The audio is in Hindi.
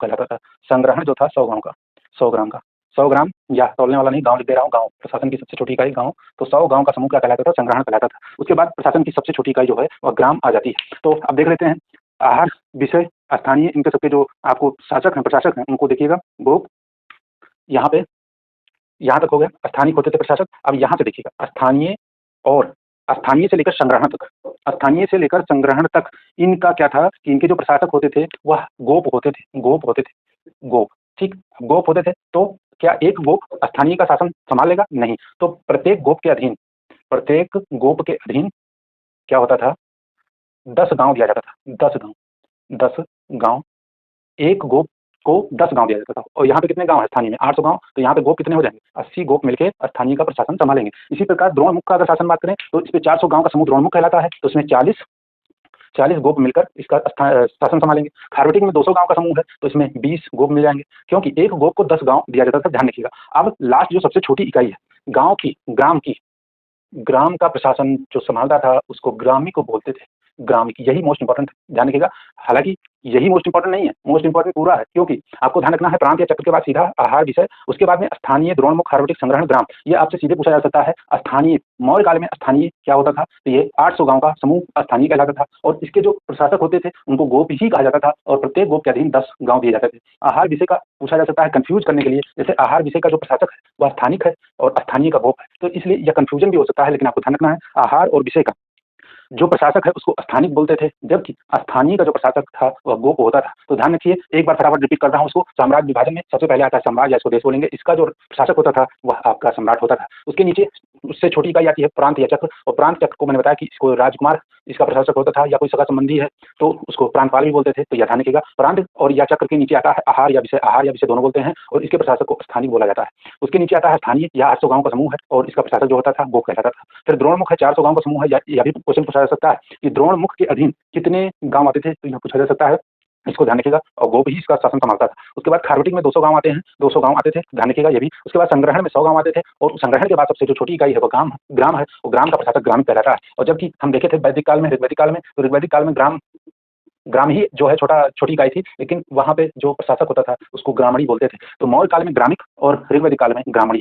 कहलाता था। संग्रहण जो था 100 गाँव का, 100 ग्राम का, 100 ग्राम या तौलने वाला नहीं, गाँव लिख दे रहा हूँ, गाँव प्रशासन की सबसे छोटी इकाई गाँव, तो 100 गाँव का समूह क्या कहलाता था? संग्रहण कहलाता था। उसके बाद प्रशासन की सबसे छोटी इकाई जो है वह ग्राम आ जाती है। तो अब देख लेते हैं आहार, विषय, स्थानीय, इनके सबके जो आपको शासक हैं, प्रशासक हैं, उनको देखिएगा। गोप यहाँ पे, यहाँ तक हो गया। स्थानीय होते थे प्रशासक। अब यहाँ से देखिएगा स्थानीय और स्थानीय से लेकर संग्रहण तक, स्थानीय से लेकर संग्रहण तक इनका क्या था कि इनके जो प्रशासक होते थे वह गोप होते थे, गोप होते थे, गोप। ठीक, गोप होते थे। तो क्या एक गोप स्थानीय का शासन संभाल लेगा? नहीं। तो प्रत्येक गोप के अधीन, प्रत्येक गोप के अधीन क्या होता था? 10 गांव दिया जाता था। 10 गांव, 10 गांव, एक गोप को 10 गांव दिया जाता था। और यहाँ पे कितने गांव है स्थानीय में? 800 गांव। तो यहाँ पे गोप कितने हो जाएंगे? 80 गोप मिलकर स्थानीय का प्रशासन संभालेंगे। इसी प्रकार द्रोणमुख का अगर शासन बात करें तो इस पे 400 गांव का समूह द्रोणमुख कहलाता है। तो उसमें 40 गोप मिलकर इसका शासन संभालेंगे। खारवेटिक में 200 गांव का समूह है तो इसमें 20 गोप मिल जाएंगे, क्योंकि एक गोप को 10 गांव दिया जाता था। ध्यान रखिएगा। अब लास्ट जो सबसे छोटी इकाई है गांव की, ग्राम की, ग्राम का प्रशासन जो संभालता था उसको ग्रामी को बोलते थे। ग्रामी की, यही मोस्ट इंपॉर्टेंट है, ध्यान रखिएगा। हालांकि यही मोस्ट इंपॉर्टेंट नहीं है, मोस्ट इंपॉर्टेंट पूरा है, क्योंकि आपको ध्यान रखना है प्रांत या चक्र के बाद सीधा आहार विषय, उसके बाद में स्थानीय, द्रोणमुख, खारवेटिक, संग्रहण, ग्राम। ये आपसे सीधे पूछा जा सकता है। स्थानीय, मौर्य काल में स्थानीय क्या होता था? तो ये 800 गांव का समूह स्थानीय कहलाता था। और इसके जो प्रशासक होते थे उनको गोप ही कहा जाता था। और प्रत्येक गोप के अधीन 10 गांव दिए जाते थे। आहार विषय का पूछा जा सकता है कंफ्यूज करने के लिए, जैसे आहार विषय का जो प्रशासक है वह स्थानिक है और स्थानीय का गोप है, तो इसलिए यह कंफ्यूजन भी हो सकता है। लेकिन आपको ध्यान रखना है आहार और विषय का जो प्रशासक है उसको स्थानिक बोलते थे, जबकि स्थानीय का जो प्रशासक था वह गोप होता था। तो ध्यान रखिए, एक बार फटाफट रिपीट कर रहा हूँ उसको। साम्राज्य विभाजन में सबसे पहले आता है सम्राट, या इसको देश बोलेंगे। इसका जो प्रशासक होता था वह आपका सम्राट होता था। उसके नीचे उससे छोटी इकाई आती है प्रांत या चक्र। और प्रांत चक्र को मैंने बताया कि इसको राजकुमार इसका प्रशासक होता था, या कोई सगा संबंधी है तो उसको प्रांतपाल भी बोलते थे। तो यह ध्यान रखिएगा। प्रांत और या चक्र के नीचे आता है आहार या विषय, आहार या विषय दोनों बोलते हैं, और इसके प्रशासक को स्थानिक बोला जाता है। उसके नीचे आता है स्थानीय या 800 गांव का समूह है, और इसका प्रशासक जो होता था गोप कहलाता था। फिर द्रोणमुख है, 400 गांव का समूह है। यह भी क्वेश्चन पूछा जा सकता है कि द्रोणमुख के अधीन कितने गांव आते थे, तो यह पूछा जा सकता है, इसको ध्यान रखिएगा। और गोप ही इसका शासन संभालता था। उसके बाद खारवेटिक में 200 गांव आते हैं, 200 गांव आते थे, ध्यान रखिएगा ये भी। उसके बाद संग्रहण में 100 गांव आते थे, और संग्रहण के बाद सबसे जो छोटी इकाई है वो ग्राम है, और ग्राम का प्रशासक ग्राम कहलाता है। और जबकि हम देखे थे वैदिक काल में, ऋग्वैदिक काल में, तो ऋग्वैदिक काल में ग्राम ही जो है छोटी इकाई थी, लेकिन वहां पे जो प्रशासक होता था उसको ग्रामणी बोलते थे। तो मौर्य काल में ग्रामिक और ऋग्वैदिक काल में ग्रामणी।